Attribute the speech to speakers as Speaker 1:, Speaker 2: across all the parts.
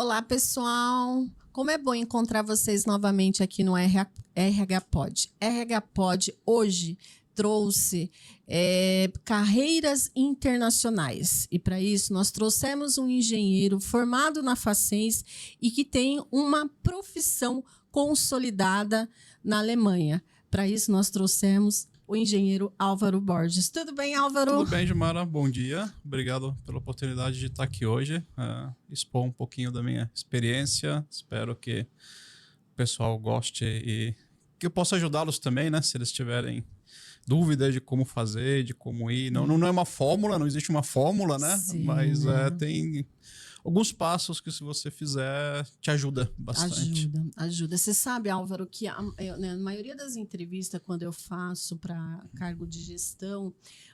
Speaker 1: Olá, pessoal! Como é bom encontrar vocês novamente aqui no RH Pod. RH Pod hoje trouxe carreiras internacionais. E para isso nós trouxemos um engenheiro formado na Facens e que tem uma profissão consolidada na Alemanha. Para isso nós trouxemos o engenheiro Álvaro Borges. Tudo bem, Álvaro?
Speaker 2: Tudo bem, Gilmara. Bom dia. Obrigado pela oportunidade de estar aqui hoje, expor um pouquinho da minha experiência. Espero que o pessoal goste e que eu possa ajudá-los também, né? Se eles tiverem dúvidas de como fazer, de como ir. Não é uma fórmula, não existe uma fórmula, né?
Speaker 1: Sim,
Speaker 2: mas tem alguns passos que, se você fizer, te ajuda bastante.
Speaker 1: Ajuda. Você sabe, Álvaro, que na maioria das entrevistas, quando eu faço para cargo de gestão,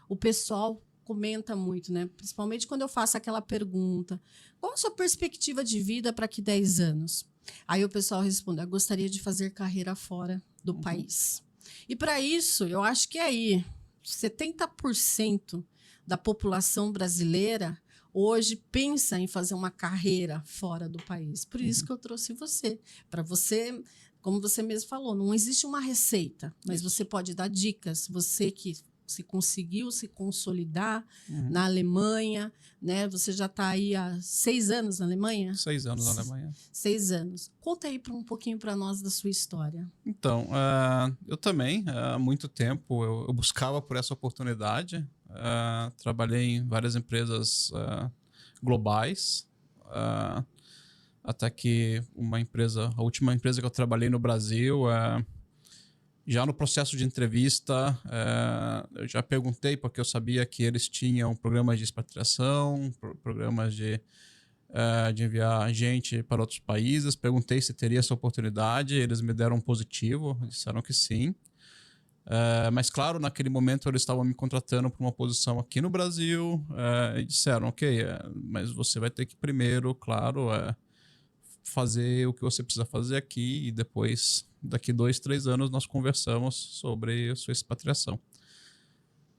Speaker 1: o pessoal comenta muito, né? Principalmente quando eu faço aquela pergunta: qual a sua perspectiva de vida para que 10 anos? Aí o pessoal responde: eu gostaria de fazer carreira fora do país. E para isso, eu acho que aí 70% da população brasileira hoje pensa em fazer uma carreira fora do país. Por isso que eu trouxe você. Para você, como você mesmo falou, não existe uma receita, mas você pode dar dicas. Você que se conseguiu se consolidar na Alemanha, né? Você já está aí há 6 anos na Alemanha?
Speaker 2: 6 anos na Alemanha.
Speaker 1: 6 anos. Conta aí um pouquinho para nós da sua história.
Speaker 2: Então, eu também, há muito tempo, eu buscava por essa oportunidade. Trabalhei em várias empresas globais, até que a última empresa que eu trabalhei no Brasil, já no processo de entrevista, eu já perguntei, porque eu sabia que eles tinham programas de expatriação, programas de enviar gente para outros países. Perguntei se teria essa oportunidade, eles me deram um positivo, disseram que sim. Mas claro, naquele momento eles estavam me contratando para uma posição aqui no Brasil, e disseram: ok, mas você vai ter que primeiro, claro, fazer o que você precisa fazer aqui, e depois, daqui 2, 3 anos, nós conversamos sobre a sua expatriação.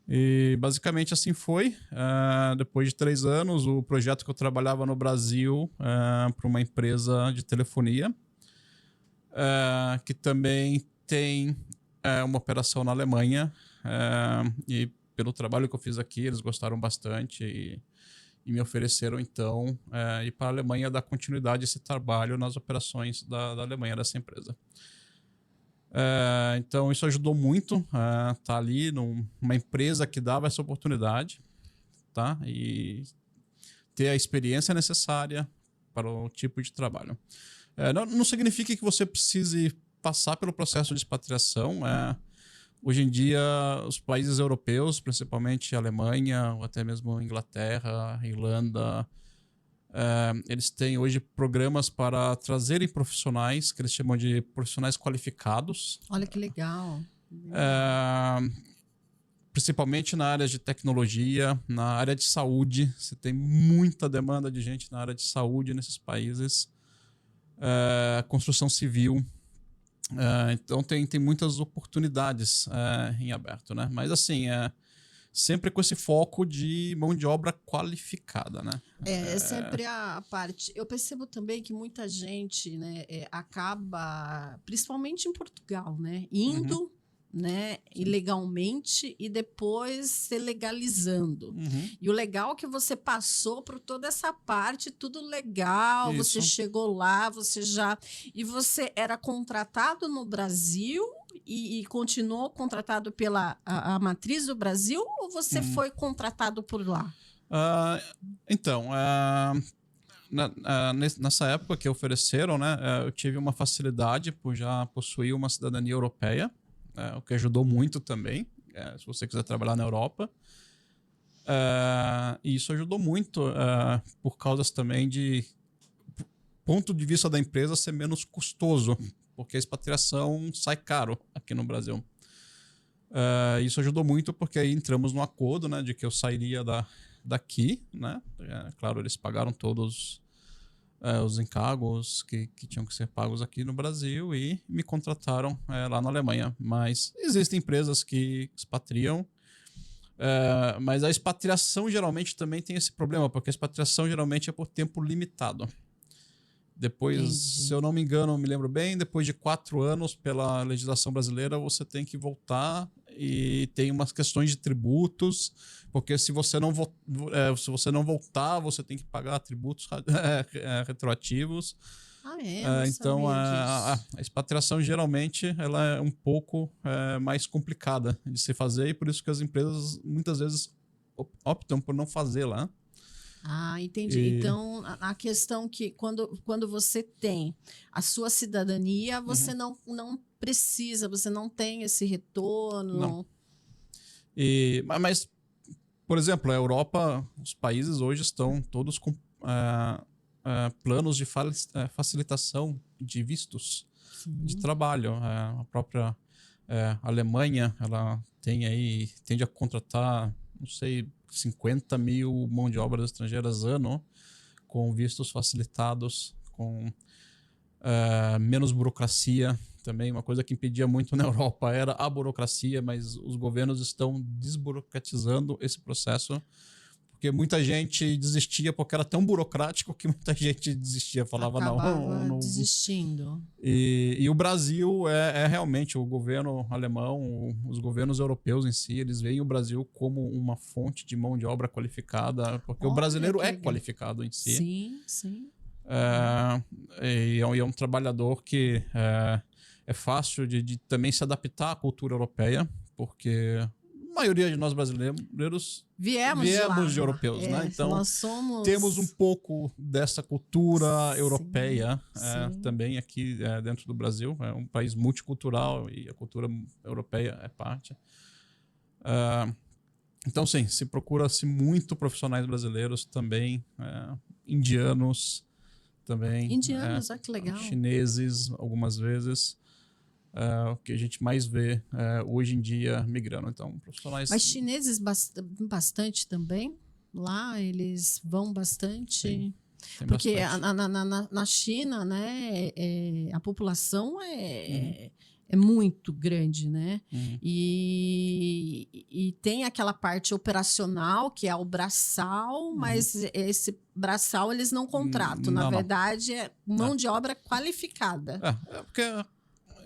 Speaker 2: E basicamente assim foi. Depois de 3 anos, o projeto que eu trabalhava no Brasil para uma empresa de telefonia, que também tem uma operação na Alemanha, e pelo trabalho que eu fiz aqui, eles gostaram bastante e me ofereceram, então, ir para a Alemanha, dar continuidade a esse trabalho nas operações da Alemanha, dessa empresa. Então isso ajudou muito, tá ali numa empresa que dava essa oportunidade, tá? E ter a experiência necessária para o tipo de trabalho. Não significa que você precise passar pelo processo de expatriação. Hoje em dia, os países europeus, principalmente a Alemanha, ou até mesmo Inglaterra, Irlanda, eles têm hoje programas para trazerem profissionais, que eles chamam de profissionais qualificados.
Speaker 1: Olha que legal.
Speaker 2: Principalmente na área de tecnologia, na área de saúde. Você tem muita demanda de gente na área de saúde nesses países. Construção civil. Então tem muitas oportunidades em aberto, né? Mas assim, sempre com esse foco de mão de obra qualificada, né?
Speaker 1: É sempre a parte. Eu percebo também que muita gente, né, acaba, principalmente em Portugal, né, indo, né, ilegalmente e depois se legalizando. E o legal é que você passou por toda essa parte, tudo legal.
Speaker 2: Isso.
Speaker 1: Você chegou lá, e você era contratado no Brasil e continuou contratado pela a matriz do Brasil, ou você foi contratado por lá?
Speaker 2: Então, nessa época que ofereceram, né, eu tive uma facilidade por já possuir uma cidadania europeia, o que ajudou muito também, se você quiser trabalhar na Europa. E isso ajudou muito por causa também de ponto de vista da empresa ser menos custoso, porque a expatriação sai caro aqui no Brasil. Isso ajudou muito porque aí entramos no acordo, né, de que eu sairia daqui, né? Claro, eles pagaram todos os encargos que tinham que ser pagos aqui no Brasil e me contrataram lá na Alemanha. Mas existem empresas que expatriam, mas a expatriação geralmente também tem esse problema, porque a expatriação geralmente é por tempo limitado. Depois,
Speaker 1: Entendi.
Speaker 2: se eu não me engano, me lembro bem, depois de 4 anos pela legislação brasileira, você tem que voltar e tem umas questões de tributos, porque se você não voltar, você tem que pagar tributos retroativos.
Speaker 1: Ah, é? Não
Speaker 2: Então,
Speaker 1: sabia
Speaker 2: a
Speaker 1: disso.
Speaker 2: expatriação geralmente ela é um pouco mais complicada de se fazer e por isso que as empresas muitas vezes optam por não fazê-la.
Speaker 1: Ah, entendi.
Speaker 2: E,
Speaker 1: Então, a questão que quando você tem a sua cidadania, você
Speaker 2: uhum,
Speaker 1: não precisa, você não tem esse
Speaker 2: não.
Speaker 1: retorno.
Speaker 2: Mas, por exemplo, a Europa, os países hoje estão todos com planos de facilitação de vistos de
Speaker 1: Sim.
Speaker 2: trabalho. A própria Alemanha, ela tem aí, tende a contratar, não sei, 50 mil mão de obras estrangeiras ano com vistos facilitados, com menos burocracia também. Uma coisa que impedia muito na Europa era a burocracia, mas os governos estão desburocratizando esse processo porque muita gente desistia porque era tão burocrático que muita gente desistia, falava não,
Speaker 1: Acabava
Speaker 2: não.
Speaker 1: desistindo.
Speaker 2: E o Brasil é realmente o governo alemão, os governos europeus em si, eles veem o Brasil como uma fonte de mão de obra qualificada, porque o
Speaker 1: Olha
Speaker 2: brasileiro
Speaker 1: que
Speaker 2: é
Speaker 1: legal.
Speaker 2: qualificado em si.
Speaker 1: Sim, sim.
Speaker 2: E é um trabalhador que é fácil de também se adaptar à cultura europeia, porque a maioria de nós brasileiros
Speaker 1: Viemos de
Speaker 2: viemos de
Speaker 1: lá.
Speaker 2: europeus, né?
Speaker 1: É,
Speaker 2: Então
Speaker 1: nós
Speaker 2: temos um
Speaker 1: somos.
Speaker 2: pouco dessa cultura
Speaker 1: Sim,
Speaker 2: europeia
Speaker 1: sim.
Speaker 2: também aqui dentro do Brasil. É um país multicultural e a cultura europeia é parte. Então, sim, se procura-se muito profissionais brasileiros também, indianos também,
Speaker 1: Indianos, olha que legal.
Speaker 2: chineses algumas vezes. O que a gente mais vê hoje em dia migrando. Então, profissionais
Speaker 1: Mas chineses bastante também. Lá eles vão
Speaker 2: tem,
Speaker 1: bastante.
Speaker 2: tem
Speaker 1: Porque
Speaker 2: bastante.
Speaker 1: na China, né, a população
Speaker 2: Uhum,
Speaker 1: é muito grande, né?
Speaker 2: uhum,
Speaker 1: E tem aquela parte operacional, que é o braçal,
Speaker 2: uhum.
Speaker 1: mas esse braçal eles não contratam. Na
Speaker 2: Não, não.
Speaker 1: verdade, é
Speaker 2: É.
Speaker 1: mão de obra qualificada.
Speaker 2: Porque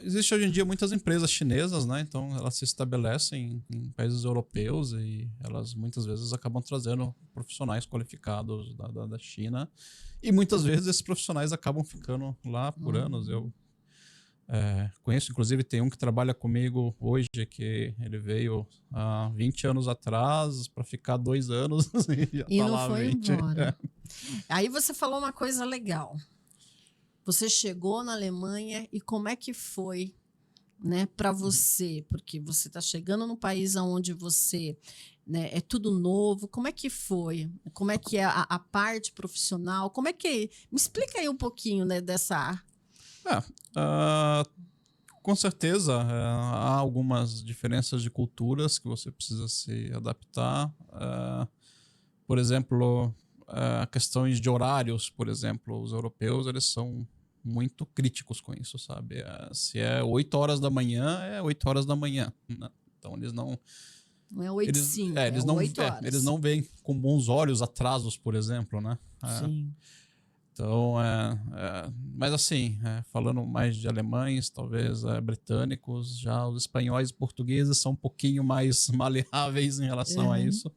Speaker 2: existe hoje em dia muitas empresas chinesas, né? Então elas se estabelecem em países europeus e elas muitas vezes acabam trazendo profissionais qualificados da China. E muitas vezes esses profissionais acabam ficando lá por anos. Eu conheço, inclusive, tem um que trabalha comigo hoje, que ele veio há 20 anos atrás para ficar 2 anos e já
Speaker 1: E
Speaker 2: está
Speaker 1: não
Speaker 2: lá há
Speaker 1: foi
Speaker 2: 20.
Speaker 1: embora. Aí você falou uma coisa legal. Você chegou na Alemanha e como é que foi, né, para você? Porque você está chegando num país onde você, né, é tudo novo. Como é que foi? Como é que é a parte profissional? Como é que me explica aí um pouquinho, né, dessa.
Speaker 2: É, ah, com certeza, há algumas diferenças de culturas que você precisa se adaptar. Por exemplo, questões de horários, por exemplo, os europeus eles são muito críticos com isso, sabe? Se é 8 horas da manhã, é 8 horas da manhã, né? Então
Speaker 1: Não é 8 5, é 8
Speaker 2: eles
Speaker 1: horas.
Speaker 2: não veem com bons olhos atrasos, por exemplo, né?
Speaker 1: Sim.
Speaker 2: Então, mas assim, falando mais de alemães, talvez britânicos, já os espanhóis e portugueses são um pouquinho mais maleáveis em relação a
Speaker 1: Uhum.
Speaker 2: isso.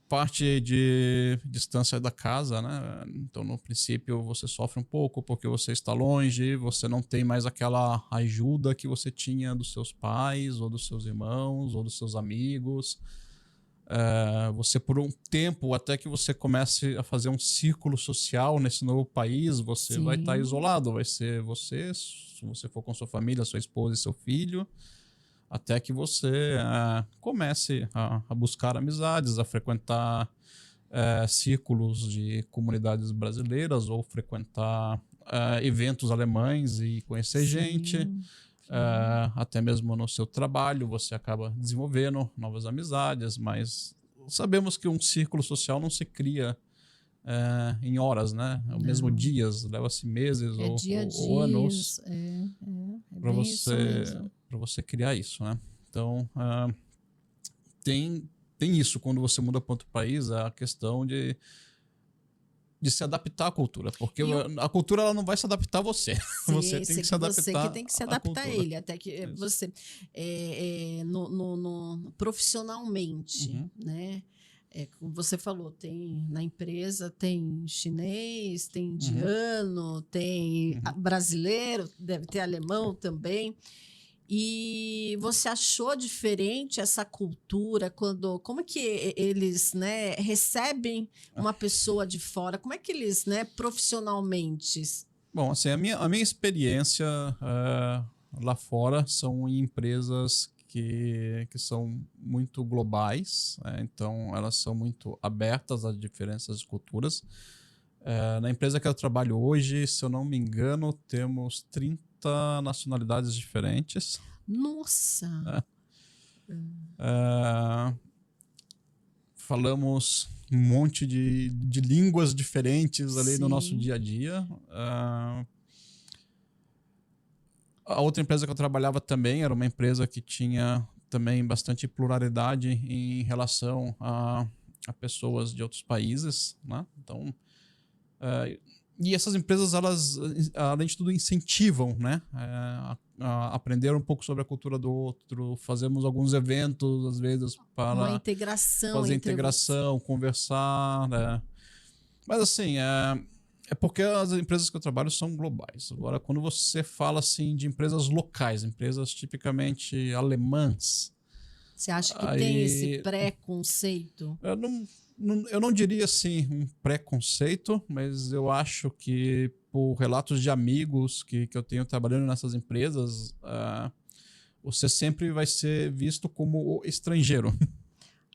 Speaker 2: Parte de distância da casa, né? Então, no princípio, você sofre um pouco porque você está longe, você não tem mais aquela ajuda que você tinha dos seus pais, ou dos seus irmãos, ou dos seus amigos. Você, por um tempo, até que você comece a fazer um círculo social nesse novo país, você vai estar
Speaker 1: Sim.
Speaker 2: isolado. Vai ser você, se você for com sua família, sua esposa e seu filho, até que você comece a buscar amizades, a frequentar círculos de comunidades brasileiras ou frequentar eventos alemães e conhecer gente.
Speaker 1: Sim. Sim.
Speaker 2: Até mesmo no seu trabalho você acaba desenvolvendo novas amizades, mas sabemos que um círculo social não se cria em horas, né? Ou mesmo
Speaker 1: Não.
Speaker 2: dias, leva-se meses
Speaker 1: É dia a
Speaker 2: ou
Speaker 1: dia,
Speaker 2: anos
Speaker 1: é bem isso mesmo.
Speaker 2: para você criar isso, né? Então, tem isso quando você muda para outro país, a questão de de se adaptar à cultura, porque
Speaker 1: E
Speaker 2: a cultura ela não vai se adaptar a você.
Speaker 1: sim,
Speaker 2: Você tem que se adaptar.
Speaker 1: você que tem que se
Speaker 2: à
Speaker 1: adaptar a
Speaker 2: cultura.
Speaker 1: ele, até que
Speaker 2: Isso.
Speaker 1: você profissionalmente,
Speaker 2: Uhum,
Speaker 1: né? Como você falou, tem na empresa tem chinês, tem
Speaker 2: uhum,
Speaker 1: indiano, tem
Speaker 2: uhum.
Speaker 1: brasileiro, deve ter alemão também. E você achou diferente essa cultura quando, como é que eles, né, recebem uma pessoa de fora? Como é que eles, né, profissionalmente?
Speaker 2: Bom, assim, a minha experiência lá fora são em empresas que são muito globais, então elas são muito abertas às diferenças de culturas. Na empresa que eu trabalho hoje, se eu não me engano, temos 30 nacionalidades diferentes.
Speaker 1: Nossa!
Speaker 2: É, falamos um monte de línguas diferentes ali no nosso
Speaker 1: Sim.
Speaker 2: dia a dia. A outra empresa que eu trabalhava também era uma empresa que tinha também bastante pluralidade em relação a pessoas de outros países, né? Então, e essas empresas, elas, além de tudo, incentivam, né? A aprender um pouco sobre a cultura do outro. Fazemos alguns eventos, às vezes,
Speaker 1: Uma
Speaker 2: para
Speaker 1: integração
Speaker 2: fazer
Speaker 1: entre você.
Speaker 2: integração, conversar, né? Mas assim, é porque as empresas que eu trabalho são globais. Agora, quando você fala assim de empresas locais, empresas tipicamente alemãs,
Speaker 1: Você acha que tem esse
Speaker 2: aí
Speaker 1: preconceito?
Speaker 2: eu não diria assim um preconceito, mas eu acho que por relatos de amigos que eu tenho trabalhando nessas empresas, você sempre vai ser visto como o estrangeiro.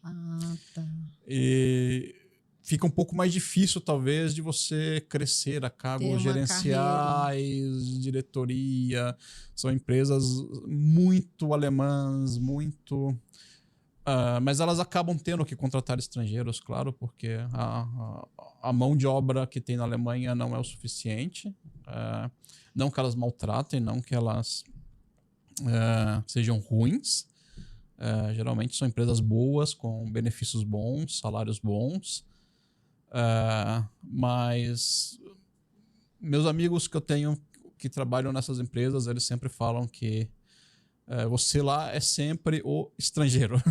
Speaker 1: Ah, tá.
Speaker 2: E fica um pouco mais difícil, talvez, de você crescer a
Speaker 1: Ter
Speaker 2: cargos
Speaker 1: uma carreira.
Speaker 2: gerenciais, diretoria. São empresas muito alemãs, muito. Mas elas acabam tendo que contratar estrangeiros, claro, porque a mão de obra que tem na Alemanha não é o suficiente. Não que elas maltratem, não que elas sejam ruins. Geralmente são empresas boas, com benefícios bons, salários bons. Mas meus amigos que eu tenho que trabalham nessas empresas, eles sempre falam que você lá é sempre o estrangeiro.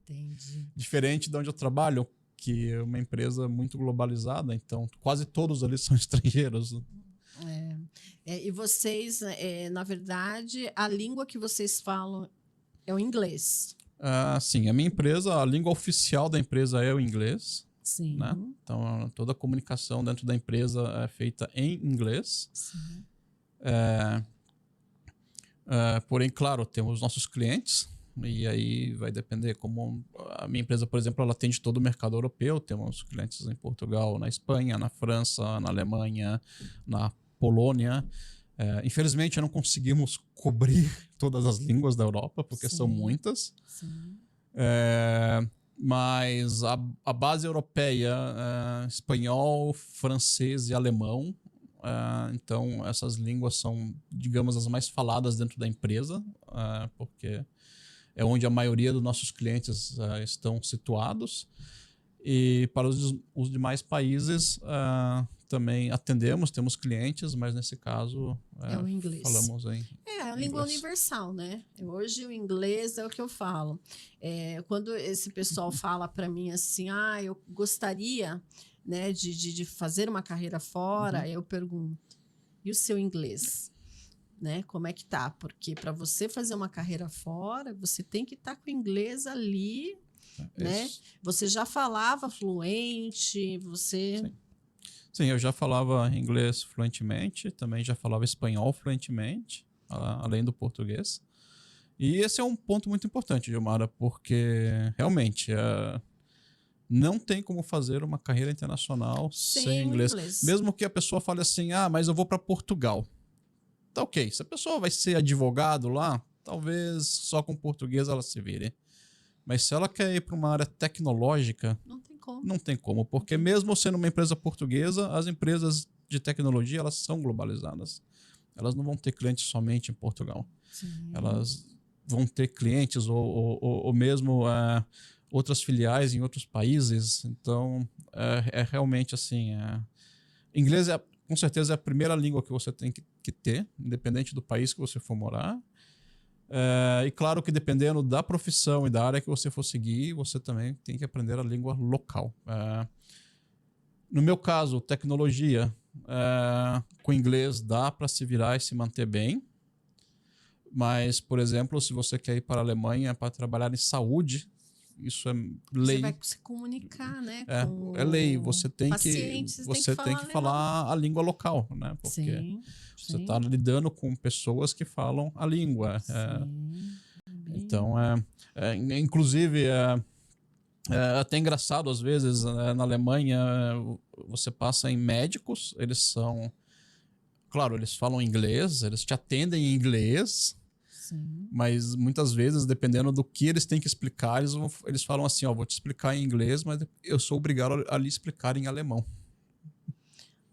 Speaker 1: Entendi.
Speaker 2: Diferente de onde eu trabalho, que é uma empresa muito globalizada, então quase todos ali são estrangeiros.
Speaker 1: E vocês, na verdade, a língua que vocês falam é o inglês.
Speaker 2: Sim, a minha empresa, a língua oficial da empresa é o inglês, né?
Speaker 1: Sim.
Speaker 2: Então toda a comunicação dentro da empresa é feita em inglês.
Speaker 1: Sim.
Speaker 2: Porém, claro, temos nossos clientes, e aí vai depender como a minha empresa, por exemplo, ela atende todo o mercado europeu. Temos clientes em Portugal, na Espanha, na França, na Alemanha, na Polônia. Infelizmente, não conseguimos cobrir todas as línguas da Europa, porque são
Speaker 1: Sim.
Speaker 2: muitas.
Speaker 1: Sim.
Speaker 2: Mas a base europeia, espanhol, francês e alemão. Então, essas línguas são, digamos, as mais faladas dentro da empresa, porque é onde a maioria dos nossos clientes estão situados. E para os demais países, também atendemos, temos clientes, mas nesse caso
Speaker 1: É o inglês.
Speaker 2: falamos em
Speaker 1: É a língua
Speaker 2: inglês.
Speaker 1: universal, né? Hoje o inglês é o que eu falo. Quando esse pessoal fala para mim assim, eu gostaria, né, de fazer uma carreira fora, eu pergunto, e o seu inglês? Né? Como é que tá? Porque para você fazer uma carreira fora, você tem que estar com o inglês ali, né?
Speaker 2: Isso.
Speaker 1: Você já falava fluente, você...
Speaker 2: Sim, eu já falava inglês fluentemente, também já falava espanhol fluentemente, além do português. E esse é um ponto muito importante, Gilmara, porque realmente não tem como fazer uma carreira internacional sem
Speaker 1: sem o
Speaker 2: inglês.
Speaker 1: inglês.
Speaker 2: Mesmo que a pessoa fale assim, mas eu vou para Portugal. Tá ok, se a pessoa vai ser advogado lá, talvez só com português ela se vire. Mas se ela quer ir para uma área tecnológica,
Speaker 1: Não tem como.
Speaker 2: não tem como, porque mesmo sendo uma empresa portuguesa, as empresas de tecnologia, elas são globalizadas. Elas não vão ter clientes somente em Portugal.
Speaker 1: Sim.
Speaker 2: Elas vão ter clientes ou mesmo outras filiais em outros países. Então, é realmente assim, Inglês com certeza é a primeira língua que você tem que ter, independente do país que você for morar. E claro que dependendo da profissão e da área que você for seguir, você também tem que aprender a língua local. No meu caso, tecnologia, com inglês dá para se virar e se manter bem. Mas, por exemplo, se você quer ir para a Alemanha para trabalhar em saúde, isso é lei.
Speaker 1: Você vai se comunicar, né?
Speaker 2: É lei. Você tem
Speaker 1: pacientes,
Speaker 2: você tem que falar a língua local, né? Porque você está lidando com pessoas que falam a língua. Então, inclusive, é até engraçado, às vezes, na Alemanha, você passa em médicos, eles são... Claro, eles falam inglês, eles te atendem em inglês, mas muitas vezes, dependendo do que eles têm que explicar, eles falam assim, vou te explicar em inglês, mas eu sou obrigado a lhe explicar em alemão.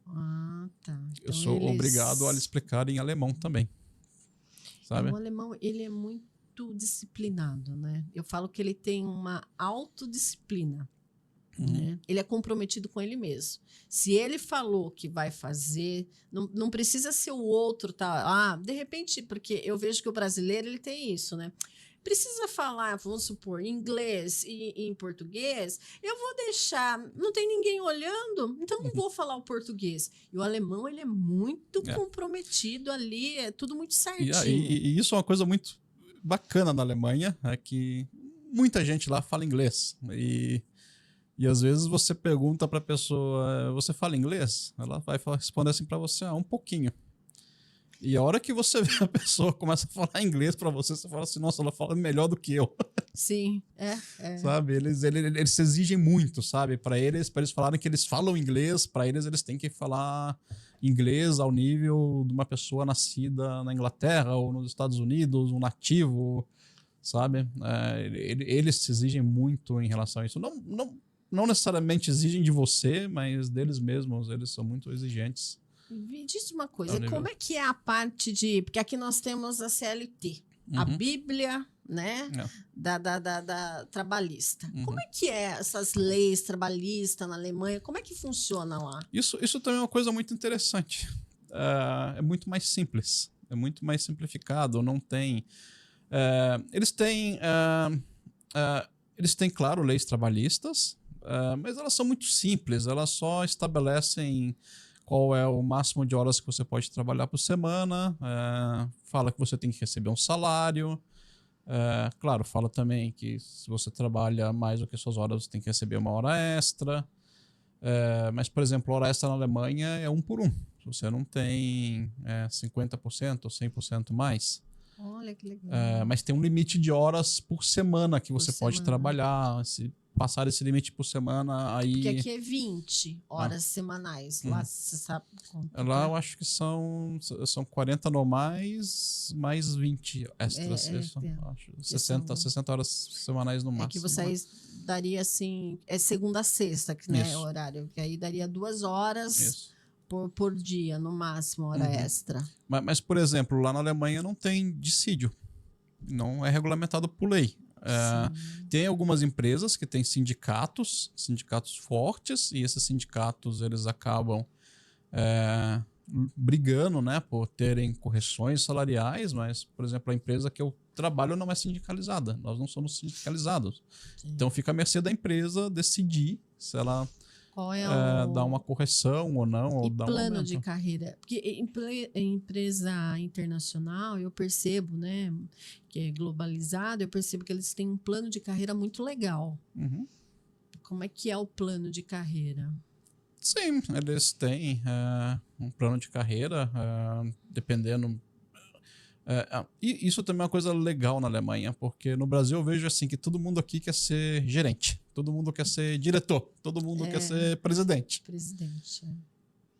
Speaker 1: Tá. Então,
Speaker 2: eu sou obrigado a lhe explicar em alemão também. Sabe?
Speaker 1: O alemão, ele é muito disciplinado, né? Eu falo que ele tem uma autodisciplina. Né? Ele é comprometido com ele mesmo. Se ele falou que vai fazer, não precisa ser o outro, tá? De repente, porque eu vejo que o brasileiro ele tem isso, né? Precisa falar, vamos supor, inglês e em português, eu vou deixar, não tem ninguém olhando, então não vou falar o português. E o alemão, ele é muito comprometido ali, é tudo muito certinho.
Speaker 2: E isso é uma coisa muito bacana na Alemanha, é que muita gente lá fala inglês. E às vezes você pergunta para a pessoa, você fala inglês? Ela vai responder assim para você, um pouquinho. E a hora que você vê a pessoa começa a falar inglês para você, você fala assim, nossa, ela fala melhor do que eu.
Speaker 1: Sim,
Speaker 2: Sabe? Eles se exigem muito, sabe? Para eles falarem que eles falam inglês, para eles têm que falar inglês ao nível de uma pessoa nascida na Inglaterra ou nos Estados Unidos, um nativo, sabe? Eles se exigem muito em relação a isso. Não necessariamente exigem de você, mas deles mesmos, eles são muito exigentes.
Speaker 1: Me diz uma coisa, como é que é a parte de... Porque aqui nós temos a CLT, a Bíblia, né, da trabalhista. Como é que é essas leis trabalhistas na Alemanha? Como é que funciona lá?
Speaker 2: Isso também é uma coisa muito interessante. É muito mais simples, é muito mais simplificado, não tem... Eles têm, claro, leis trabalhistas, mas elas são muito simples, elas só estabelecem qual é o máximo de horas que você pode trabalhar por semana, fala que você tem que receber um salário, claro, fala também que se você trabalha mais do que suas horas, você tem que receber uma hora extra, mas, por exemplo, a hora extra na Alemanha é 1 por 1, você não tem 50% ou 100% mais.
Speaker 1: Olha que legal.
Speaker 2: Mas tem um limite de horas por semana que você pode trabalhar. Se passar esse limite por semana, aí...
Speaker 1: Porque aqui é 20 horas semanais. Lá você sabe quanto
Speaker 2: lá eu acho que são 40 normais, mais 20 extras. Acho. 60 horas semanais no máximo.
Speaker 1: É que você daria assim... É segunda a sexta, né, o horário. Que aí daria 2 horas... Por dia, no máximo, hora extra.
Speaker 2: Mas, por exemplo, lá na Alemanha não tem dissídio. Não é regulamentado por lei. Tem algumas empresas que têm sindicatos fortes, e esses sindicatos eles acabam brigando, né, por terem correções salariais, mas, por exemplo, a empresa que eu trabalho não é sindicalizada. Nós não somos sindicalizados. Então fica à mercê da empresa decidir se ela... dar uma correção ou não, ou dar um
Speaker 1: plano
Speaker 2: aumento.
Speaker 1: de carreira, porque em empresa internacional eu percebo, né, que é globalizado, eu percebo que eles têm um plano de carreira muito legal. Como é que é o plano de carreira?
Speaker 2: Sim, eles têm um plano de carreira, dependendo... e isso também é uma coisa legal na Alemanha, porque no Brasil eu vejo assim que todo mundo aqui quer ser gerente, todo mundo quer ser diretor, todo mundo quer ser presidente.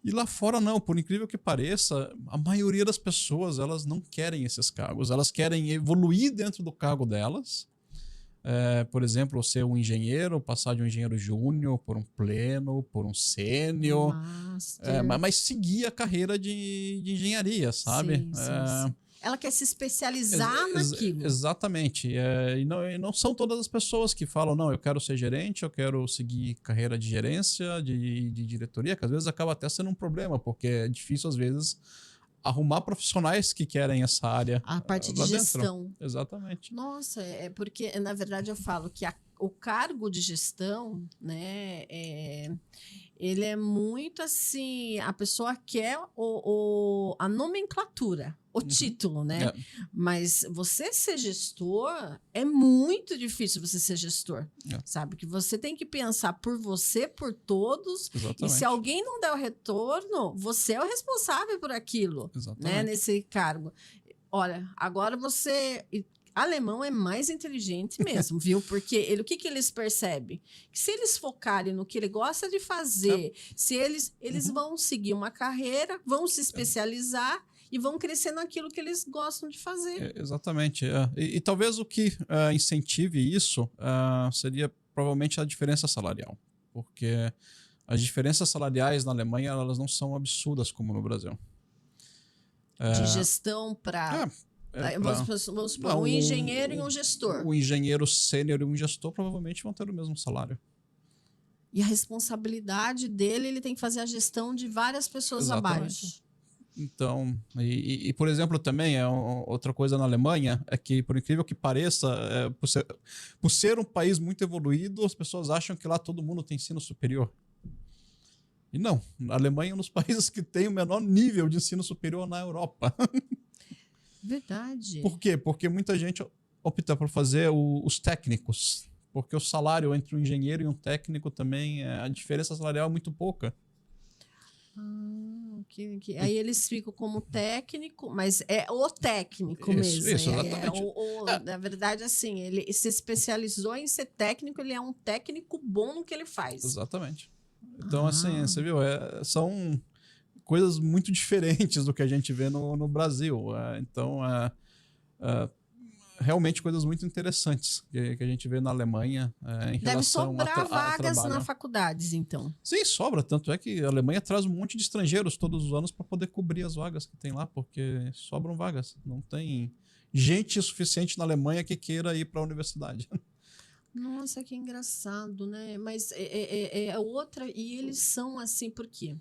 Speaker 2: E lá fora não, por incrível que pareça, a maioria das pessoas elas não querem esses cargos, elas querem evoluir dentro do cargo delas. Por exemplo, ser um engenheiro, passar de um engenheiro júnior por um pleno, por um sênior, mas seguir a carreira de engenharia, sabe?
Speaker 1: Sim. Ela quer se especializar naquilo.
Speaker 2: Exatamente. E não são todas as pessoas que falam, não, eu quero ser gerente, eu quero seguir carreira de gerência, de diretoria, que às vezes acaba até sendo um problema, porque é difícil, às vezes, arrumar profissionais que querem essa área
Speaker 1: A parte de
Speaker 2: lá
Speaker 1: gestão.
Speaker 2: dentro. Exatamente.
Speaker 1: Nossa, é porque, na verdade, eu falo que o cargo de gestão, né, ele é muito assim, a pessoa quer a nomenclatura, o título, né?
Speaker 2: É.
Speaker 1: Mas você ser gestor, é muito difícil você ser gestor,
Speaker 2: É.
Speaker 1: sabe? Que você tem que pensar por você, por todos,
Speaker 2: Exatamente.
Speaker 1: e se alguém não der o retorno, você é o responsável por aquilo, né? Nesse cargo. Olha, agora você... Alemão é mais inteligente mesmo, viu? Porque o que eles percebem? Que se eles focarem no que ele gosta de fazer, se eles vão seguir uma carreira, vão se especializar e vão crescer naquilo que eles gostam de fazer.
Speaker 2: Exatamente. E talvez o que incentive isso seria provavelmente a diferença salarial. Porque as diferenças salariais na Alemanha elas não são absurdas como no Brasil.
Speaker 1: De gestão para... Vamos supor, um engenheiro e um gestor.
Speaker 2: Um engenheiro sênior e um gestor provavelmente vão ter o mesmo salário.
Speaker 1: E a responsabilidade dele, ele tem que fazer a gestão de várias pessoas abaixo.
Speaker 2: Então, por exemplo, também outra coisa na Alemanha é que, por incrível que pareça, por ser um país muito evoluído, as pessoas acham que lá todo mundo tem ensino superior. E não, a Alemanha é um dos países que tem o menor nível de ensino superior na Europa.
Speaker 1: Verdade.
Speaker 2: Por quê? Porque muita gente opta por fazer os técnicos. Porque o salário entre um engenheiro e um técnico também, a diferença salarial é muito pouca.
Speaker 1: Aí eles ficam como técnico, mas é o técnico mesmo.
Speaker 2: Isso, exatamente.
Speaker 1: Na verdade, assim, ele se especializou em ser técnico, ele é um técnico bom no que ele faz.
Speaker 2: Exatamente. Então, assim, você viu, são coisas muito diferentes do que a gente vê no Brasil. Então, realmente coisas muito interessantes que a gente vê na Alemanha em relação
Speaker 1: Deve sobrar
Speaker 2: a
Speaker 1: vagas
Speaker 2: trabalho.
Speaker 1: nas faculdades, então.
Speaker 2: Sim, sobra. Tanto é que a Alemanha traz um monte de estrangeiros todos os anos para poder cobrir as vagas que tem lá, porque sobram vagas. Não tem gente suficiente na Alemanha que queira ir para a universidade.
Speaker 1: Nossa, que engraçado, né? Mas é outra... E eles são assim, por quê?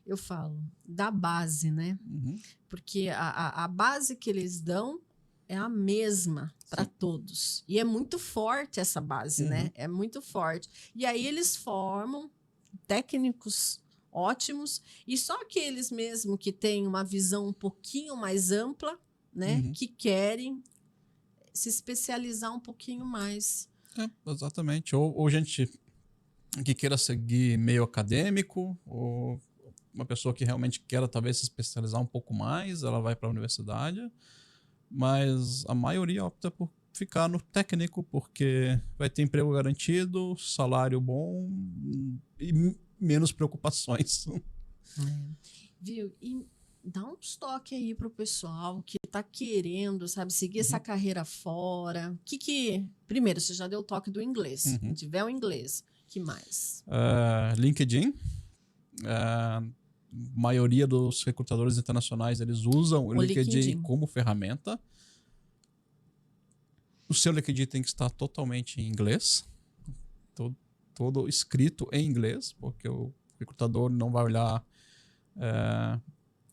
Speaker 1: Eu falo da base, né?
Speaker 2: Uhum.
Speaker 1: Porque a base que eles dão é a mesma para todos. E é muito forte essa base, né? É muito forte. E aí eles formam técnicos ótimos e só aqueles mesmo que têm uma visão um pouquinho mais ampla, né? Que querem se especializar um pouquinho mais.
Speaker 2: Exatamente. Ou gente que queira seguir meio acadêmico, ou uma pessoa que realmente queira talvez se especializar um pouco mais, ela vai para a universidade, mas a maioria opta por ficar no técnico, porque vai ter emprego garantido, salário bom e menos preocupações.
Speaker 1: Viu? E dá um toque aí pro pessoal que tá querendo, sabe, seguir essa carreira fora. Primeiro, você já deu o toque do inglês. Se tiver o inglês, que mais?
Speaker 2: LinkedIn. Maioria dos recrutadores internacionais eles usam o LinkedIn como ferramenta. O seu LinkedIn tem que estar totalmente em inglês, todo escrito em inglês, porque o recrutador não vai olhar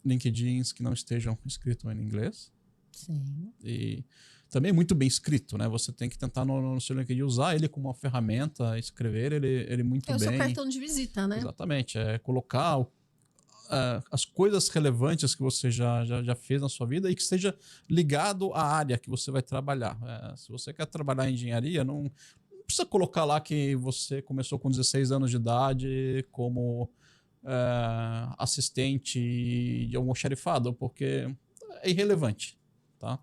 Speaker 2: LinkedIns que não estejam escritos em inglês.
Speaker 1: Sim.
Speaker 2: E também muito bem escrito, né? Você tem que tentar no seu LinkedIn usar ele como uma ferramenta, escrever ele muito bem.
Speaker 1: É o seu cartão de visita, né?
Speaker 2: Exatamente. Colocar as coisas relevantes que você já fez na sua vida e que esteja ligado à área que você vai trabalhar. Se você quer trabalhar em engenharia, não precisa colocar lá que você começou com 16 anos de idade como assistente de algum xerifado, porque é irrelevante. Tá?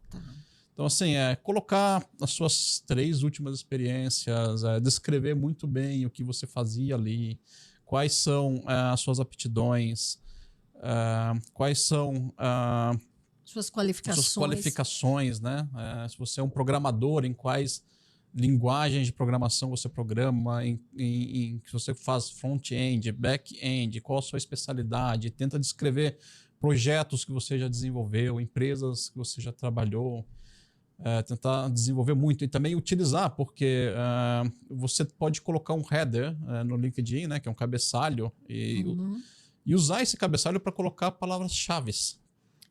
Speaker 2: Então, assim, colocar as suas 3 últimas experiências, descrever muito bem o que você fazia ali, quais são as suas aptidões, quais são
Speaker 1: suas qualificações,
Speaker 2: né? Se você é um programador, em quais linguagens de programação você programa, se você faz front-end, back-end, qual a sua especialidade, tenta descrever projetos que você já desenvolveu, empresas que você já trabalhou, tentar desenvolver muito e também utilizar, porque você pode colocar um header no LinkedIn, né, que é um cabeçalho, e usar esse cabeçalho para colocar palavras-chave.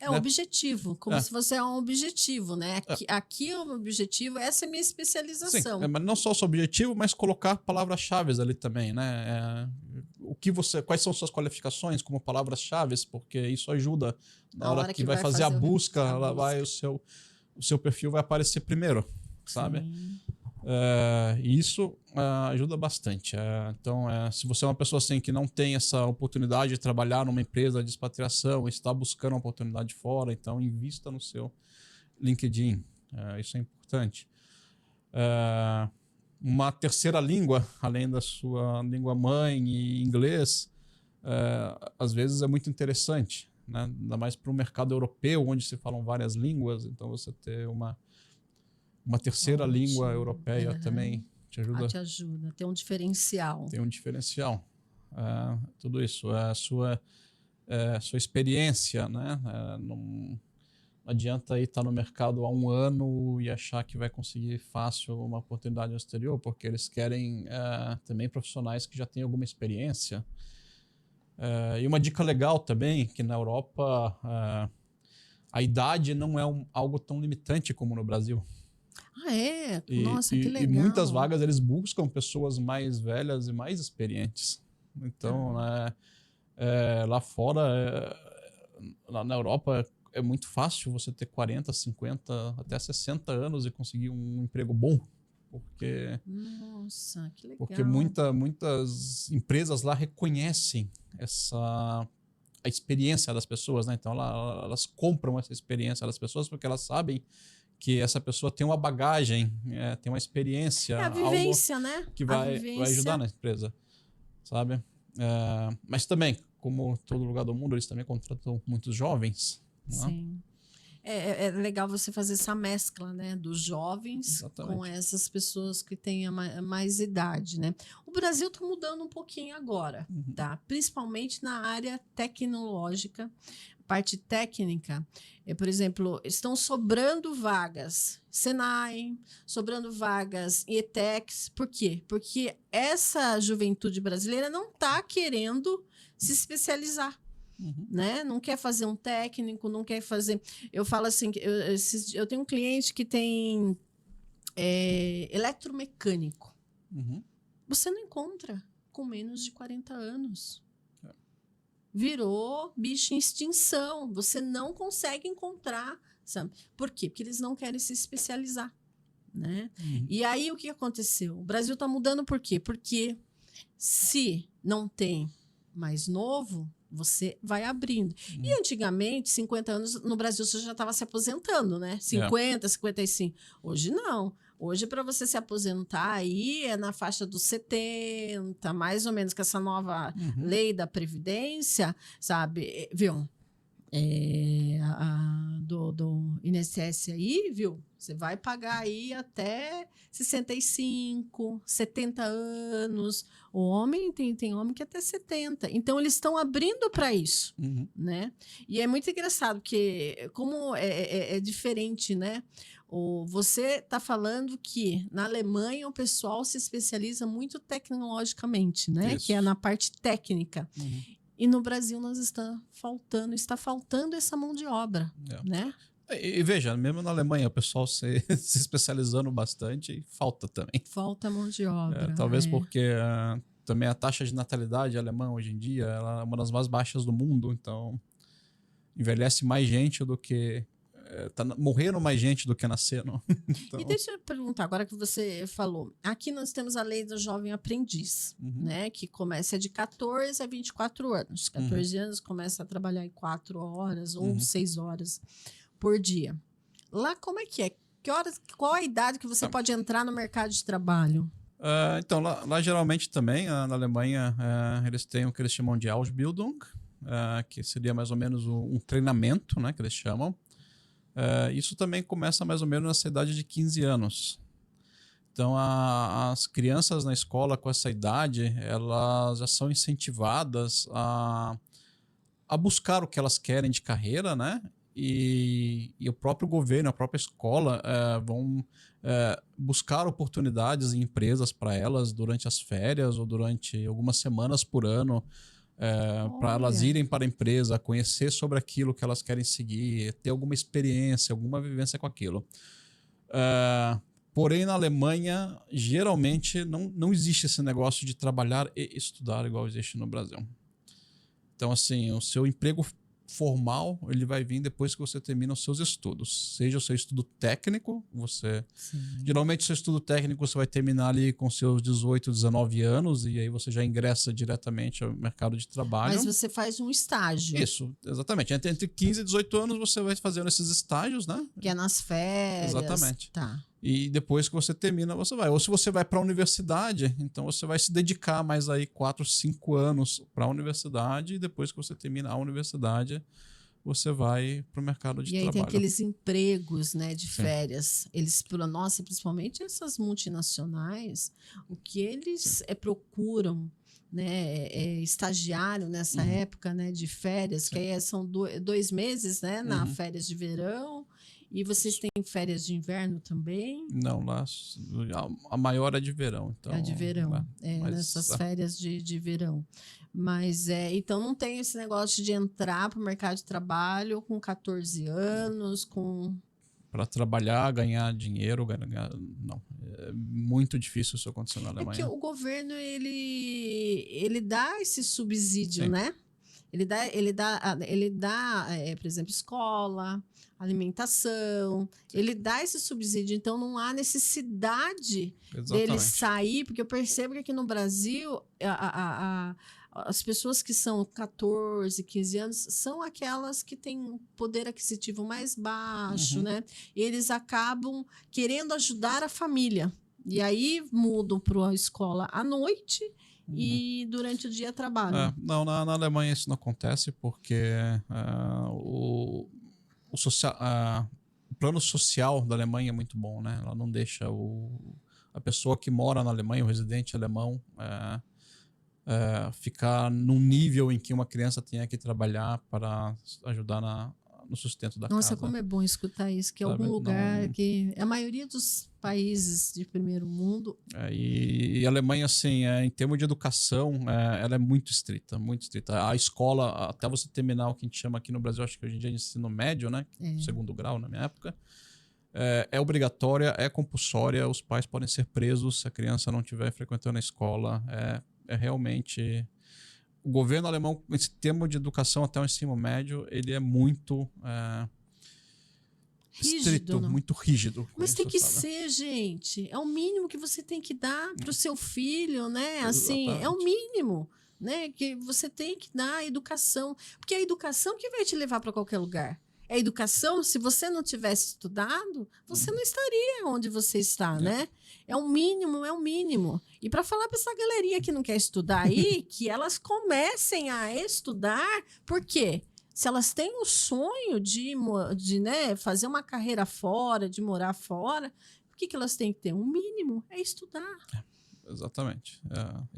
Speaker 1: É um objetivo, como se fosse um objetivo, né? Aqui é um objetivo, essa é a minha especialização.
Speaker 2: Sim, mas não só o seu objetivo, mas colocar palavras-chave ali também, né? Quais são suas qualificações como palavras-chave, porque isso ajuda na hora que vai fazer a busca, o seu perfil vai aparecer primeiro, sabe? E isso ajuda bastante. Então, se você é uma pessoa assim que não tem essa oportunidade de trabalhar numa empresa de expatriação, está buscando uma oportunidade fora, então invista no seu LinkedIn. Isso é importante. Uma terceira língua, além da sua língua mãe e inglês, às vezes é muito interessante, né? Ainda mais para o mercado europeu, onde se falam várias línguas, então você ter uma terceira língua europeia também te ajuda.
Speaker 1: Te ajuda, tem um diferencial.
Speaker 2: Tem um diferencial. Tudo isso. A sua experiência, né? Não adianta aí estar no mercado há um ano e achar que vai conseguir fácil uma oportunidade no exterior, porque eles querem também profissionais que já têm alguma experiência. E uma dica legal também, que na Europa a idade não é algo tão limitante como no Brasil.
Speaker 1: Nossa, que legal.
Speaker 2: E muitas vagas eles buscam pessoas mais velhas e mais experientes. Então, lá fora, lá na Europa, é muito fácil você ter 40, 50, até 60 anos e conseguir um emprego bom.
Speaker 1: Nossa, que legal.
Speaker 2: Porque muitas empresas lá reconhecem a experiência das pessoas, né? Então, elas compram essa experiência das pessoas porque elas sabem que essa pessoa tem uma bagagem, tem uma experiência.
Speaker 1: A vivência,
Speaker 2: algo
Speaker 1: né?
Speaker 2: Que vai ajudar na empresa, sabe? Mas também, como todo lugar do mundo, eles também contratam muitos jovens.
Speaker 1: Sim.
Speaker 2: Né?
Speaker 1: É legal você fazer essa mescla, né? Dos jovens com essas pessoas que têm mais idade, né? O Brasil está mudando um pouquinho agora, tá? Principalmente na área tecnológica, parte técnica. Por exemplo, estão sobrando vagas Senai, sobrando vagas em ETECs. Por quê? Porque essa juventude brasileira não está querendo se especializar. Né? Não quer fazer um técnico, não quer fazer... Eu falo assim, eu tenho um cliente que tem eletromecânico. Você não encontra com menos de 40 anos. Virou bicho em extinção. Você não consegue encontrar, sabe? Por quê? Porque eles não querem se especializar, né? E aí, o que aconteceu? O Brasil está mudando por quê? Porque se não tem mais novo, você vai abrindo. E antigamente, 50 anos, no Brasil, você já estava se aposentando, né? 50, 55. Hoje não. Hoje, para você se aposentar, aí é na faixa dos 70, mais ou menos, com essa nova lei da Previdência, sabe? Viu? Do INSS aí, viu? Você vai pagar aí até 65, 70 anos. O homem, tem homem que é até 70. Então, eles estão abrindo para isso, né? E é muito engraçado, porque como é diferente, né? Você está falando que na Alemanha o pessoal se especializa muito tecnologicamente, né?
Speaker 2: Isso.
Speaker 1: Que é na parte técnica. E no Brasil está faltando essa mão de obra, né?
Speaker 2: E veja, mesmo na Alemanha, o pessoal se especializando bastante e falta também.
Speaker 1: Falta mão de obra.
Speaker 2: Talvez porque também a taxa de natalidade alemã hoje em dia ela é uma das mais baixas do mundo, então envelhece mais gente do que... tá morrendo mais gente do que nascendo. Então...
Speaker 1: E deixa eu perguntar, agora que você falou, aqui nós temos a lei do jovem aprendiz, né? Que começa de 14 a 24 anos. 14 anos começa a trabalhar em 4 horas ou 6 horas por dia. Lá como é que é? Qual a idade que você pode entrar no mercado de trabalho?
Speaker 2: Então, lá geralmente também, na Alemanha, eles têm o que eles chamam de Ausbildung, que seria mais ou menos um treinamento, né, que eles chamam. Isso também começa mais ou menos nessa idade de 15 anos. Então, as crianças na escola com essa idade, elas já são incentivadas a a buscar o que elas querem de carreira, né? E o próprio governo, a própria escola vão buscar oportunidades em empresas para elas durante as férias ou durante algumas semanas por ano, para elas irem para a empresa, conhecer sobre aquilo que elas querem seguir, ter alguma experiência, alguma vivência com aquilo. Porém, na Alemanha, geralmente não existe esse negócio de trabalhar e estudar igual existe no Brasil. Então, assim, o seu emprego formal, ele vai vir depois que você termina os seus estudos. Seja o seu estudo técnico, geralmente o seu estudo técnico você vai terminar ali com seus 18, 19 anos e aí você já ingressa diretamente ao mercado de trabalho.
Speaker 1: Mas você faz um estágio.
Speaker 2: Isso, exatamente. Entre 15 e 18 anos você vai fazendo esses estágios, né?
Speaker 1: Que é nas férias.
Speaker 2: Exatamente.
Speaker 1: Tá.
Speaker 2: E depois que você termina, você vai. Ou se você vai para a universidade, então você vai se dedicar mais aí 4, 5 anos para a universidade e depois que você termina a universidade, você vai para o mercado de trabalho.
Speaker 1: E aí tem aqueles empregos, né, de férias. Eles, nossa, principalmente essas multinacionais, o que eles procuram, né, estagiário nessa época, né, de férias, que aí são 2 meses, né, na férias de verão. E vocês têm férias de inverno também?
Speaker 2: Não, lá a maior é de verão. Então,
Speaker 1: é de verão,
Speaker 2: lá,
Speaker 1: nessas férias de verão. Mas então não tem esse negócio de entrar para o mercado de trabalho com 14 anos,
Speaker 2: para trabalhar, ganhar dinheiro, não. É muito difícil isso acontecer na Alemanha.
Speaker 1: É que o governo, ele dá esse subsídio,
Speaker 2: Sim.
Speaker 1: né? Ele dá, por exemplo, escola, alimentação, ele dá esse subsídio, então não há necessidade dele sair, porque eu percebo que aqui no Brasil as pessoas que são 14, 15 anos são aquelas que têm poder aquisitivo mais baixo, né? Eles acabam querendo ajudar a família, e aí mudam para a escola à noite e durante o dia trabalham.
Speaker 2: Não, na Alemanha isso não acontece porque o plano social da Alemanha é muito bom, né? Ela não deixa a pessoa que mora na Alemanha, o residente alemão, ficar num nível em que uma criança tenha que trabalhar para ajudar no sustento da casa.
Speaker 1: Nossa, como é bom escutar isso, que é algum lugar que a maioria dos países de primeiro mundo...
Speaker 2: E a Alemanha, assim, em termos de educação, ela é muito estrita, muito estrita. A escola, até você terminar o que a gente chama aqui no Brasil, acho que hoje em dia é ensino médio, né? Segundo grau, na minha época. É obrigatória, é compulsória, os pais podem ser presos se a criança não estiver frequentando a escola. É realmente... O governo alemão, esse termo de educação até o ensino médio, ele é muito estrito, muito rígido.
Speaker 1: Mas tem que ser, gente. É o mínimo que você tem que dar para o seu filho, né? Assim, é o mínimo, né? Que você tem que dar a educação. Porque é a educação que vai te levar para qualquer lugar. É a educação, se você não tivesse estudado, você não estaria onde você está, né? É o mínimo, é o mínimo. E para falar para essa galerinha que não quer estudar aí, que elas comecem a estudar, por quê? Se elas têm o sonho de né, fazer uma carreira fora, de morar fora, o que elas têm que ter? Um mínimo é estudar.
Speaker 2: Exatamente.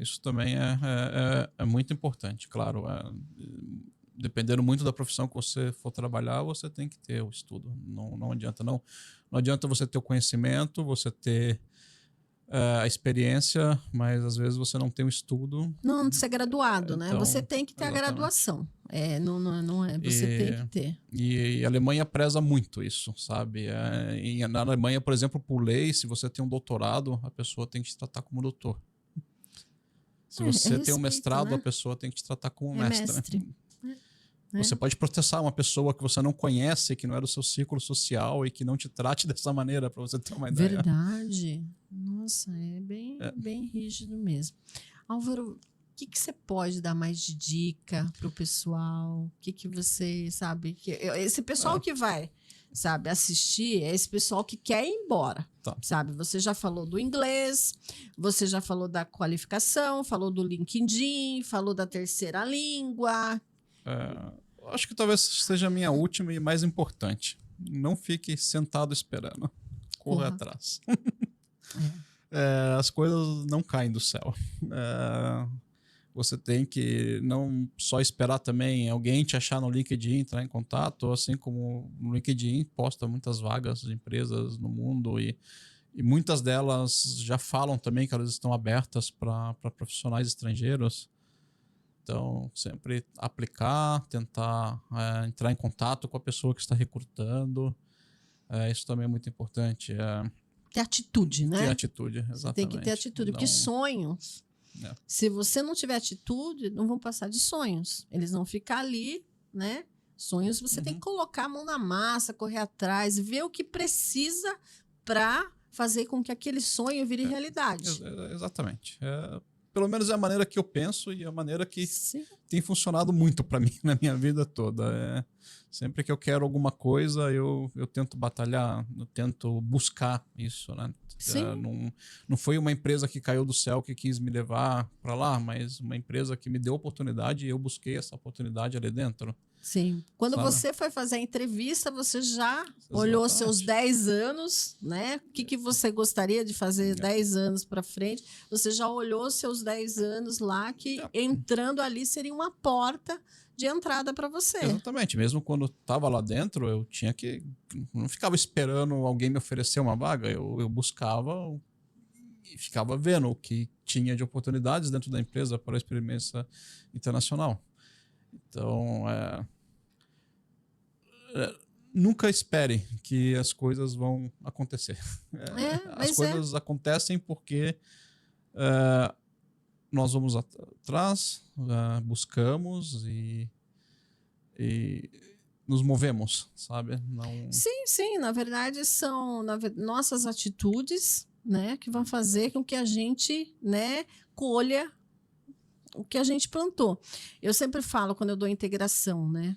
Speaker 2: Isso também é muito importante, claro. Dependendo muito da profissão que você for trabalhar, você tem que ter o estudo. Não adianta, não adianta você ter o conhecimento, você ter a experiência, mas às vezes você não tem o estudo.
Speaker 1: Não ser graduado, né? Você tem que ter
Speaker 2: exatamente.
Speaker 1: a graduação. Não é. Você tem que ter.
Speaker 2: E a Alemanha preza muito isso, sabe? Na Alemanha, por exemplo, por lei, se você tem um doutorado, a pessoa tem que te tratar como doutor. Se você tem um mestrado, né? A pessoa tem que te tratar como mestre. Né? Você pode processar uma pessoa que você não conhece, que não é do seu círculo social e que não te trate dessa maneira, para você ter uma ideia.
Speaker 1: Verdade. Nossa, é bem rígido mesmo. Álvaro, o que você pode dar mais de dica para o pessoal? O que você sabe? Esse pessoal que vai, sabe, assistir é esse pessoal que quer ir embora.
Speaker 2: Tá.
Speaker 1: Sabe? Você já falou do inglês, você já falou da qualificação, falou do LinkedIn, falou da terceira língua.
Speaker 2: Acho que talvez seja a minha última e mais importante. Não fique sentado esperando. Corra atrás. As coisas não caem do céu. Você tem que não só esperar também alguém te achar no LinkedIn, entrar em contato, assim como no LinkedIn posta muitas vagas de empresas no mundo e muitas delas já falam também que elas estão abertas para profissionais estrangeiros. Então, sempre aplicar, tentar entrar em contato com a pessoa que está recrutando. Isso também é muito importante.
Speaker 1: Ter atitude, né?
Speaker 2: Ter atitude, exatamente.
Speaker 1: Você tem que ter atitude, porque sonhos, se você não tiver atitude, não vão passar de sonhos. Eles vão ficar ali, né? Sonhos você tem que colocar a mão na massa, correr atrás, ver o que precisa para fazer com que aquele sonho vire realidade.
Speaker 2: Exatamente. Pelo menos é a maneira que eu penso e a maneira que
Speaker 1: Sim.
Speaker 2: tem funcionado muito para mim na minha vida toda. Sempre que eu quero alguma coisa, eu tento batalhar, eu tento buscar isso, né? Não foi uma empresa que caiu do céu que quis me levar para lá, mas uma empresa que me deu oportunidade e eu busquei essa oportunidade ali dentro.
Speaker 1: Sim. Quando você foi fazer a entrevista, você já olhou seus 10 anos, né? O que você gostaria de fazer 10 anos para frente? Você já olhou seus 10 anos lá, que entrando ali seria uma porta de entrada para você.
Speaker 2: Exatamente. Mesmo quando estava lá dentro, eu tinha que... Não ficava esperando alguém me oferecer uma vaga. Eu buscava e ficava vendo o que tinha de oportunidades dentro da empresa para a experiência internacional. Então, nunca espere que as coisas vão acontecer. As coisas acontecem porque nós vamos atrás, buscamos e nos movemos, sabe? Não...
Speaker 1: Sim. Na verdade, são nossas atitudes, né, que vão fazer com que a gente, né, colha o que a gente plantou. Eu sempre falo, quando eu dou integração, né?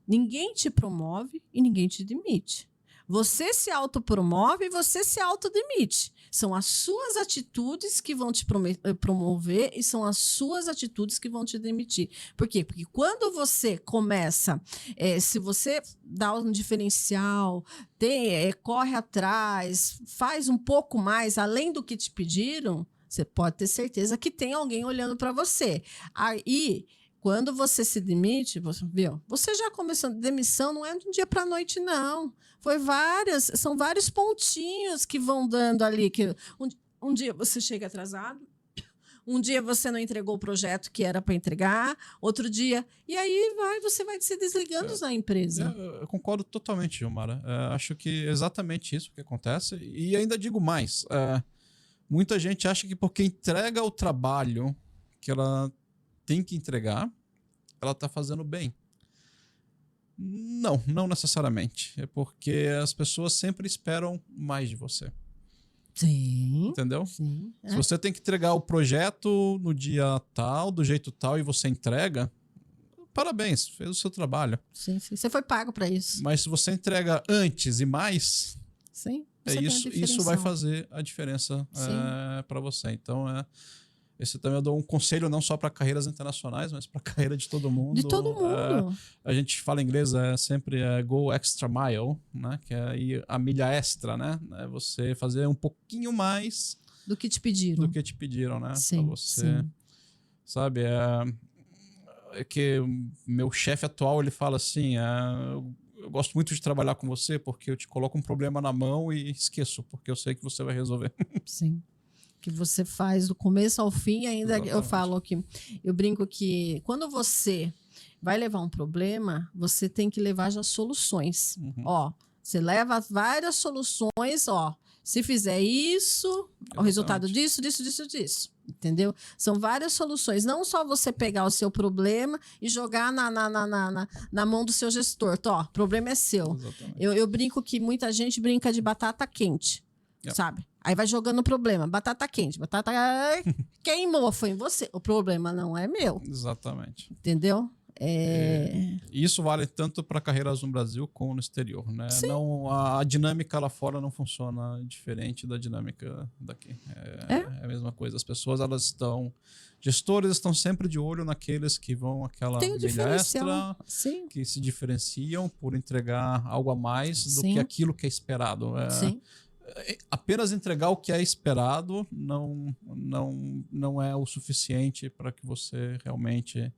Speaker 1: Ninguém te promove e ninguém te demite. Você se autopromove e você se autodemite. São as suas atitudes que vão te promover e são as suas atitudes que vão te demitir. Por quê? Porque quando você começa, se você dá um diferencial, corre atrás, faz um pouco mais além do que te pediram, você pode ter certeza que tem alguém olhando para você. Aí, quando você se demite, você já começou. Demissão não é de um dia para a noite, não. São vários pontinhos que vão dando ali. Que um dia você chega atrasado, um dia você não entregou o projeto que era para entregar, outro dia. E aí você vai se desligando da empresa.
Speaker 2: Eu concordo totalmente, Gilmara. Acho que é exatamente isso que acontece. E ainda digo mais. Muita gente acha que porque entrega o trabalho que ela tem que entregar, ela está fazendo bem. Não necessariamente. É porque as pessoas sempre esperam mais de você.
Speaker 1: Sim.
Speaker 2: Entendeu?
Speaker 1: Sim.
Speaker 2: Se você tem que entregar o projeto no dia tal, do jeito tal, e você entrega, parabéns, fez o seu trabalho.
Speaker 1: Sim. Você foi pago para isso.
Speaker 2: Mas se você entrega antes e mais...
Speaker 1: Sim.
Speaker 2: Isso vai fazer a diferença para você. Então, esse também eu dou um conselho não só para carreiras internacionais, mas para a carreira de todo mundo.
Speaker 1: De todo mundo.
Speaker 2: A gente fala em inglês sempre go extra mile, né? Que é ir a milha extra, né? É você fazer um pouquinho mais
Speaker 1: do que te pediram.
Speaker 2: Né?
Speaker 1: Sim,
Speaker 2: para você, sabe? É que o meu chefe atual, ele fala assim, eu gosto muito de trabalhar com você porque eu te coloco um problema na mão e esqueço, porque eu sei que você vai resolver.
Speaker 1: Sim. Que você faz do começo ao fim, ainda. Exatamente. Eu falo que eu brinco que quando você vai levar um problema, você tem que levar já soluções. Você leva várias soluções, se fizer isso, exatamente, o resultado disso. Entendeu? São várias soluções. Não só você pegar o seu problema e jogar na mão do seu gestor. O problema é seu. Eu brinco que muita gente brinca de batata quente. Sabe? Aí vai jogando o problema. Batata quente. Batata queimou. Foi em você. O problema não é meu.
Speaker 2: Exatamente.
Speaker 1: Entendeu?
Speaker 2: Isso vale tanto para carreiras no Brasil como no exterior, né? Não, a dinâmica lá fora não funciona diferente da dinâmica daqui. É a mesma coisa. As pessoas, gestores estão sempre de olho naqueles que vão aquela milha extra, que se diferenciam por entregar algo a mais do que aquilo que é esperado. apenas entregar o que é esperado não é o suficiente para que você realmente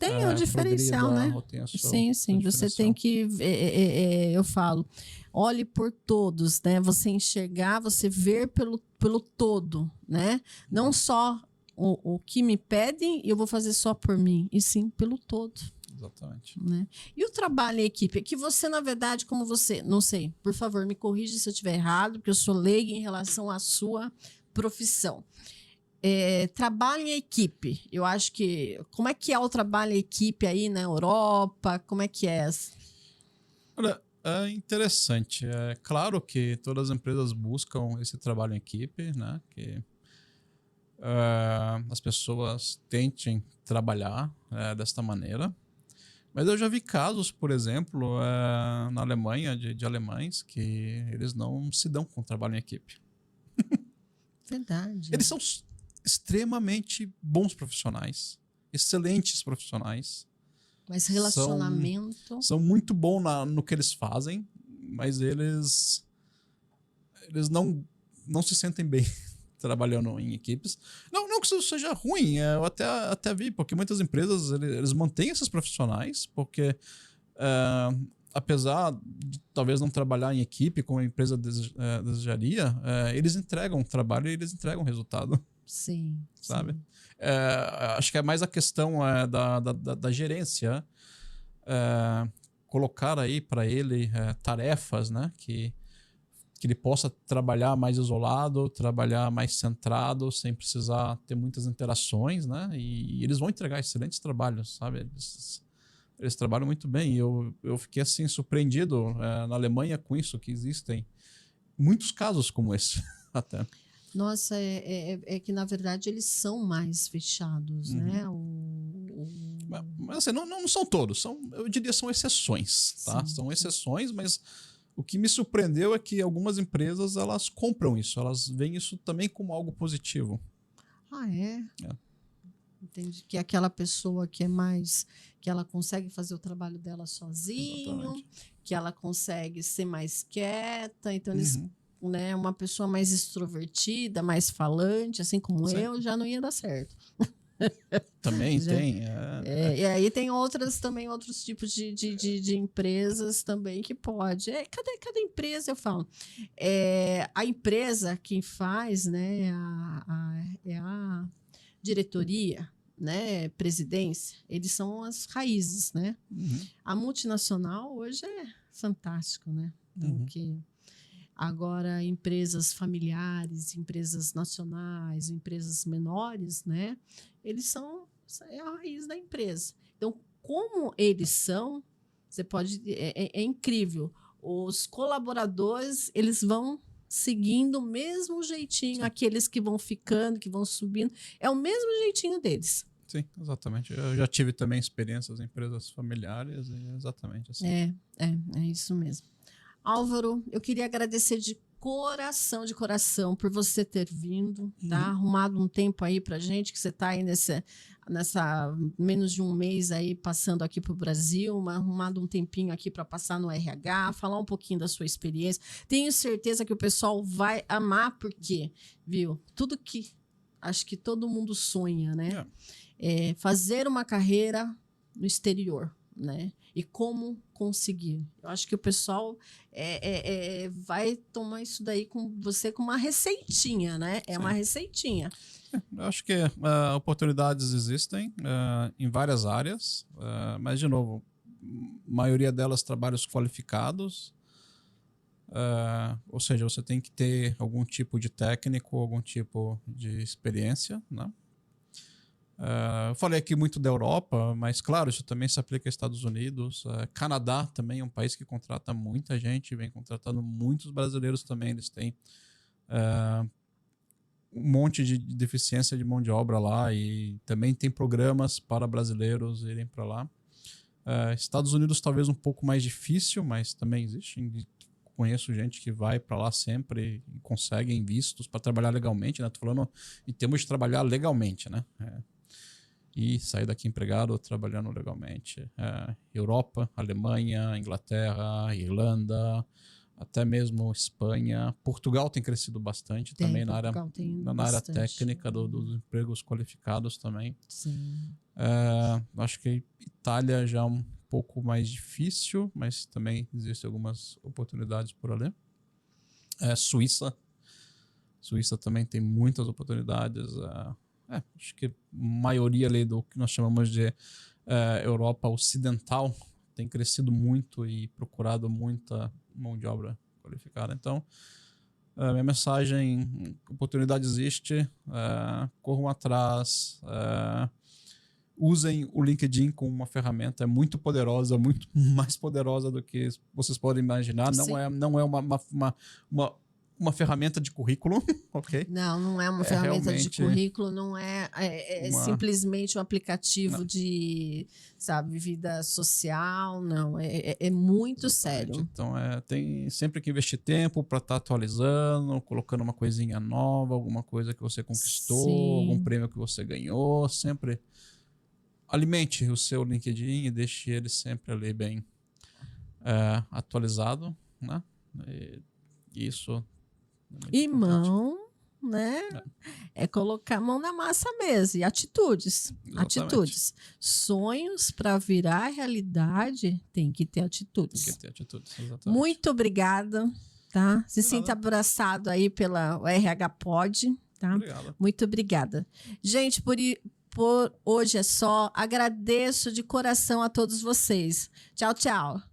Speaker 1: Tem o diferencial,
Speaker 2: progrida
Speaker 1: né?
Speaker 2: ou tenha
Speaker 1: Sim,
Speaker 2: seu
Speaker 1: sim. Você tem
Speaker 2: diferencial.
Speaker 1: que, eu falo, olhe por todos, né? Você enxergar, você ver pelo todo, né? Não só o que me pedem e eu vou fazer só por mim, e sim pelo todo.
Speaker 2: Exatamente.
Speaker 1: Né? E o trabalho em equipe? É que você, na verdade, como você, não sei, por favor, me corrija se eu estiver errado, porque eu sou leiga em relação à sua profissão. Trabalho em equipe, eu acho que... Como é que é o trabalho em equipe aí na Europa? Como é que é?
Speaker 2: Olha, é interessante. É claro que todas as empresas buscam esse trabalho em equipe, né? Que as pessoas tentem trabalhar desta maneira. Mas eu já vi casos, por exemplo, na Alemanha, de alemães, que eles não se dão com o trabalho em equipe.
Speaker 1: Verdade.
Speaker 2: Eles são extremamente bons profissionais, excelentes profissionais.
Speaker 1: Mas
Speaker 2: São,
Speaker 1: relacionamento...
Speaker 2: são muito bons no que eles fazem, mas eles não se sentem bem trabalhando em equipes. Não que isso seja ruim, eu até vi, porque muitas empresas eles mantêm esses profissionais, porque apesar de talvez não trabalhar em equipe como a empresa desejaria, eles entregam trabalho e eles entregam resultado.
Speaker 1: Sim,
Speaker 2: Sabe?
Speaker 1: sim.
Speaker 2: Acho que é mais a questão da gerência, colocar aí para ele tarefas, né, que ele possa trabalhar mais isolado, trabalhar mais centrado, sem precisar ter muitas interações, né? E eles vão entregar excelentes trabalhos, sabe? Eles trabalham muito bem. E eu fiquei assim surpreendido na Alemanha com isso, que existem muitos casos como esse até.
Speaker 1: Nossa, é que na verdade eles são mais fechados, né?
Speaker 2: Mas assim, não são todos, eu diria são exceções, tá?
Speaker 1: Sim,
Speaker 2: São
Speaker 1: sim.
Speaker 2: exceções, mas o que me surpreendeu é que algumas empresas elas compram isso, elas veem isso também como algo positivo.
Speaker 1: Ah, é?
Speaker 2: É.
Speaker 1: Entende? Que aquela pessoa que é mais... Que ela consegue fazer o trabalho dela sozinho,
Speaker 2: Exatamente.
Speaker 1: que ela consegue ser mais quieta. Então, eles...
Speaker 2: Uhum.
Speaker 1: Né, uma pessoa mais extrovertida, mais falante, assim como
Speaker 2: Sim.
Speaker 1: eu, já não ia dar certo.
Speaker 2: Também
Speaker 1: Já,
Speaker 2: tem.
Speaker 1: e aí tem outros tipos de empresas também que pode. Cada empresa, eu falo. A empresa, quem faz, né, é a diretoria, né, presidência, eles são as raízes, né?
Speaker 2: Uhum.
Speaker 1: A multinacional hoje é fantástico, né? Então,
Speaker 2: Uhum.
Speaker 1: agora, empresas familiares, empresas nacionais, empresas menores, né? Eles são a raiz da empresa. Então, como eles são, você pode... É incrível. Os colaboradores, eles vão seguindo o mesmo jeitinho,
Speaker 2: Sim.
Speaker 1: aqueles que vão ficando, que vão subindo, é o mesmo jeitinho deles.
Speaker 2: Sim, exatamente. Eu já tive também experiências em empresas familiares e é exatamente assim.
Speaker 1: É isso mesmo. Álvaro, eu queria agradecer de coração, por você ter vindo, tá? Arrumado um tempo aí pra gente, que você tá aí nessa menos de um mês aí passando aqui pro Brasil, arrumado um tempinho aqui para passar no RH, falar um pouquinho da sua experiência. Tenho certeza que o pessoal vai amar, porque, viu? Tudo que acho que todo mundo sonha, né? Fazer uma carreira no exterior, né? E como conseguir. Eu acho que o pessoal vai tomar isso daí com você com uma receitinha, né? É uma receitinha.
Speaker 2: Eu acho que oportunidades existem em várias áreas, mas, de novo, a maioria delas trabalhos qualificados, ou seja, você tem que ter algum tipo de técnico, algum tipo de experiência, né? Eu falei aqui muito da Europa, mas claro, isso também se aplica aos Estados Unidos. Canadá também é um país que contrata muita gente, vem contratando muitos brasileiros também. Eles têm um monte de deficiência de mão de obra lá e também tem programas para brasileiros irem para lá. Estados Unidos talvez um pouco mais difícil, mas também existe. Conheço gente que vai para lá sempre e conseguem vistos para trabalhar legalmente, né? Tô falando em termos de trabalhar legalmente, né? E sair daqui empregado trabalhando legalmente. Europa, Alemanha, Inglaterra, Irlanda, até mesmo Espanha. Portugal tem crescido bastante também na área
Speaker 1: bastante.
Speaker 2: técnica dos empregos qualificados também.
Speaker 1: Sim.
Speaker 2: Acho que Itália já é um pouco mais difícil, mas também existem algumas oportunidades por ali. Suíça também tem muitas oportunidades. Acho que a maioria ali do que nós chamamos de Europa Ocidental tem crescido muito e procurado muita mão de obra qualificada. Então, minha mensagem: oportunidade existe, corram atrás, usem o LinkedIn como uma ferramenta, é muito poderosa, muito mais poderosa do que vocês podem imaginar. Não é uma ferramenta de currículo, ok?
Speaker 1: Não é uma ferramenta de currículo, não é simplesmente um aplicativo de, sabe, vida social, não, é muito
Speaker 2: Exatamente.
Speaker 1: sério.
Speaker 2: Então, tem sempre que investir tempo para estar atualizando, colocando uma coisinha nova, alguma coisa que você conquistou,
Speaker 1: Sim.
Speaker 2: algum prêmio que você ganhou, sempre alimente o seu LinkedIn e deixe ele sempre ali bem atualizado, né? E isso
Speaker 1: e mão, né? É colocar a mão na massa mesmo. E atitudes.
Speaker 2: Exatamente.
Speaker 1: Atitudes. Sonhos para virar realidade tem que ter atitudes.
Speaker 2: Tem que ter atitudes, exatamente.
Speaker 1: Muito obrigada, tá? Se sinta abraçado aí pela RH Pod, tá?
Speaker 2: Obrigado.
Speaker 1: Muito obrigada. Gente, por hoje é só. Agradeço de coração a todos vocês. Tchau, tchau.